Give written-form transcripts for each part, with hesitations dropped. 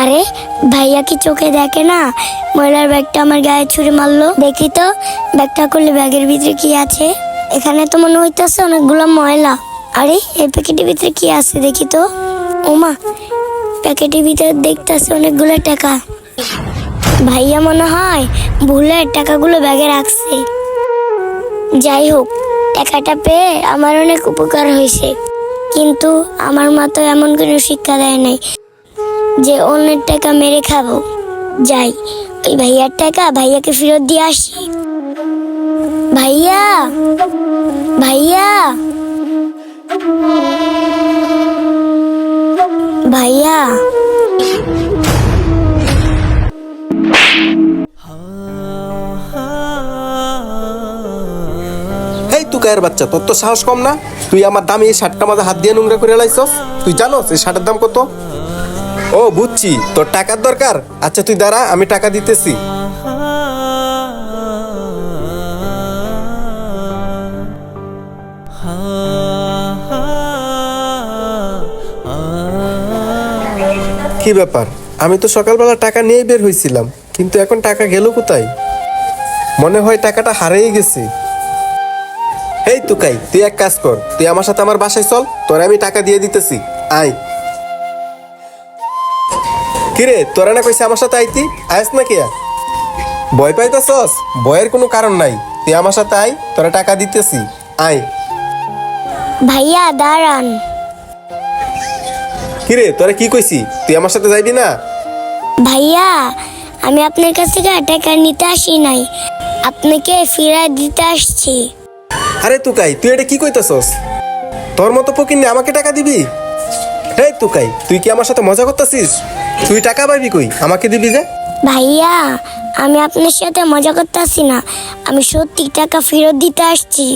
আরে ভাইয়া কি চোখে দেখে না ময়লার ব্যাগটা আমার গায়ে ছুঁড়ে মারলো? দেখি তো ব্যাগটা করলে ব্যাগের ভিতরে কি আছে। এখানে তো মনে হইতেছে অনেকগুলো ময়লা। আরে এই প্যাকেটের ভিতরে কি আছে দেখি তো। ওমা, প্যাকেটের ভিতরে দেখতেছে অনেকগুলো টাকা। ভাইয়া মনে হয় ভুলে টাকাগুলো ব্যাগে রাখছে। যাই হোক, টাকাটা পেয়ে আমার অনেক উপকার হয়েছে, কিন্তু আমার মা তো এমন কোনো শিক্ষা দেয় নাই যে অন্যের টাকা মেরে খাবো। যাই, ওই ভাইয়ার টাকা ভাইয়াকে ফেরত দিয়ে আসি। ভাইয়া, ভাইয়া, ভাইয়া। এই তুকায়ের বাচ্চা, তোর তো সাহস কম না? তুই আমার দামি এই শার্টটা মাঝে হাত দিয়ে নোংরা করে লাইছস। তুই জানোস এই শার্টের দাম কত? ও বুঝছি, তোর টাকার দরকার। আচ্ছা তুই দাঁড়া, আমি টাকা দিতেছি। কি ব্যাপার? আমি তো সকালবেলা টাকা নিয়েই বের হয়েছিলাম, কিন্তু এখন টাকা গেল কোথায়? মনে হয় টাকাটা হারিয়ে গেছে। এই তুকাই, তুই এক কাজ কর, তুই আমার সাথে আমার বাসায় চল, তোরে আমি টাকা দিয়ে দিতেছি। আয়। কিরে, তোরা না কইছে আমার সাথে আইতি? আয়স না কিয়া? ভয় পাইতেছস? ভয়ের কোনো কারণ নাই, তুই আমার সাথে আয়, তোরা টাকা দিতেছি। আয়। ভাইয়া দাঁড়ান। কিরে, তোরা কি কইছি? তুই আমার সাথে যাইবি না? ভাইয়া, আমি আপনার কাছ থেকে টাকা নিতে আসি নাই, আপনাকে ফিরায় দিতে আসছি। আরে তুকাই, তুই এটা কি কইতেছস? তোর মতো ফকিন্নি আমাকে টাকা দিবি? এই তুকাই, তুই কি আমার সাথে মজা করতেছিস? তুই টাকা পাবি কই, আমাকে দিবি যে? ভাইয়া, আমি আপনার সাথে মজা করতে আসি না, আমি সত্যি টাকা ফেরত দিতে আসছি।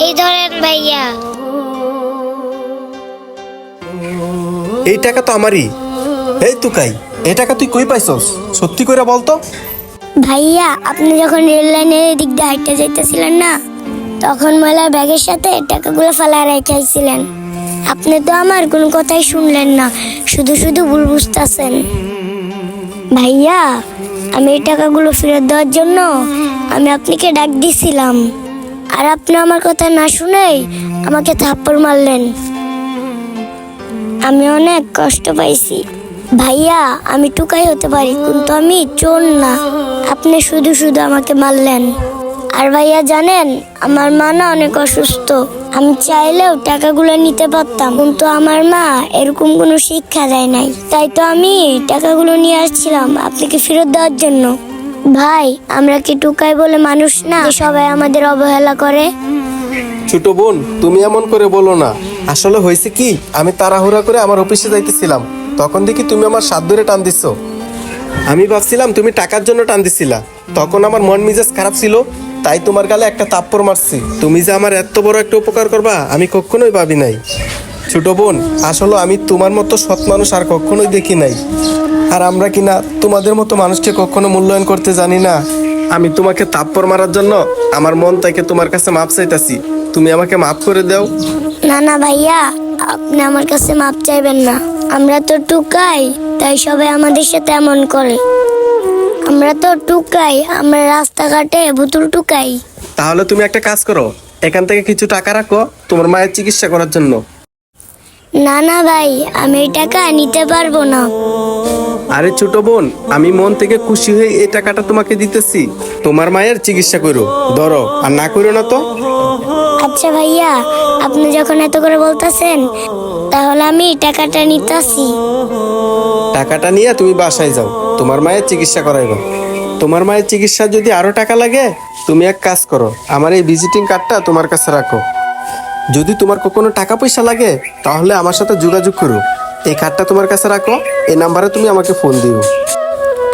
এই ধরেন ভাইয়া। এই টাকা তো আমারই। এই তুকাই, এই টাকা তুই কই পাইছস? সত্যি কইরা বলতো। ভাইয়া, আপনি যখন রেল লাইনের দিক দিয়ে হাঁটতে যাইতেছিলেন না, তখন ময়লার ব্যাগের সাথে টাকাগুলো ফেলা রেখেছিলেন। আপনি তো আমার কোনো কথাই শুনলেন না, শুধু শুধু ভুল বুঝতেছেন। ভাইয়া, আমি এই টাকাগুলো ফেরত দেওয়ার জন্য আমি আপনাকে ডাক দিছিলাম, আর আপনি আমার কথা না শুনেই আমাকে থাপ্পড় মারলেন। আমি অনেক কষ্ট পাইছি। ভাইয়া, আমি টুকাই হতে পারি, কিন্তু আমি চোর না। আপনি শুধু শুধু আমাকে মারলেন। আর ভাইয়া জানেন, আমার মা না অনেক অসুস্থ। আমি চাইলেও টাকাগুলো নিতে পারতাম, কিন্তু আমার মা এরকম কোনো শিক্ষা দেয় নাই। তাই তো আমি টাকাগুলো নিয়ে আসছিলাম আপনাকে ফেরত দেওয়ার জন্য। ভাই, আমরা কি টুকাই বলে মানুষ না যে সবাই আমাদের অবহেলা করে? ছোট বোন, তুমি এমন করে বলো না। আসলে হয়েছে কি, আমি তাড়াহুড়া করে আমার অফিসে যাইতেছিলাম, তখন দেখি তুমি আমার সাথ ধরে টান দিচ্ছ। আমি ভাবছিলাম তুমি টাকার জন্য টান দিছিলা। তখন আমার মন মেজাজ খারাপ ছিল, তাই তোমার গালে একটা থাপ্পড় মারছি। তুমি যে আমার এত বড় একটা উপকার করবা আমি কখনোই ভাবি নাই। ছোট বোন, আসলে আমি তোমার মতো সৎ মানুষ আর কখনোই দেখি নাই। আর আমরা কিনা তোমাদের মতো মানুষকে কখনো মূল্যায়ন করতে জানি না। আমি তোমাকে থাপ্পড় মারার জন্য আমার মন থেকে তোমার কাছে মাপ চাইতাছি, তুমি আমাকে মাফ করে দাও। না না ভাইয়া, আপনি আমার কাছে মাপ চাইবেন না। আমরা তো টুকাই, তাই সবাই আমাদের সাথে এমন করে। আমরা তো টুকাই, আমরা রাস্তাঘাটে বোতল টুকাই। তাহলে তুমি একটা কাজ করো, এখান থেকে কিছু টাকা রাখো তোমার মায়ের চিকিৎসা করার জন্য। না না ভাই, আমি এই টাকা নিতে পারবো না। আরে ছোট বোন, আমি মন থেকে খুশি হয়ে এই টাকাটা তোমাকে দিতেছি, তোমার মায়ের চিকিৎসা করো। ধরো, আর না করো না তো। আচ্ছা ভাইয়া, আপনি যখন এত করে বলতেছেন, তাহলে আমি টাকাটা নিতেছি। টাকাটা নিয়ে তুমি বাসায় যাও, তোমার মায়ের চিকিৎসা করাইবা। তোমার মায়ের চিকিৎসা যদি আরো টাকা লাগে, তুমি এক কাজ করো, আমার এই ভিজিটিং কার্ডটা তোমার কাছে রাখো। যদি তোমার কখনো টাকা পয়সা লাগে, তাহলে আমার সাথে যোগাযোগ করো। এই কার্ডটা তোমার কাছে রাখো, এই নাম্বারে তুমি আমাকে ফোন দিও।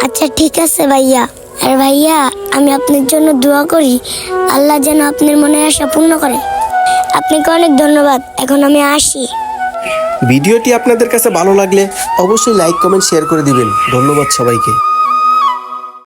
আচ্ছা ঠিক আছে ভাইয়া। আর ভাইয়া, আমি আপনার জন্য দোয়া করি, আল্লাহ যেন আপনার মনে আশা পূর্ণ করে। আপনাকে অনেক ধন্যবাদ, এখন আমি আসি। ভিডিওটি আপনাদের কাছে ভালো লাগলে অবশ্যই লাইক কমেন্ট শেয়ার করে দিবেন। ধন্যবাদ সবাইকে।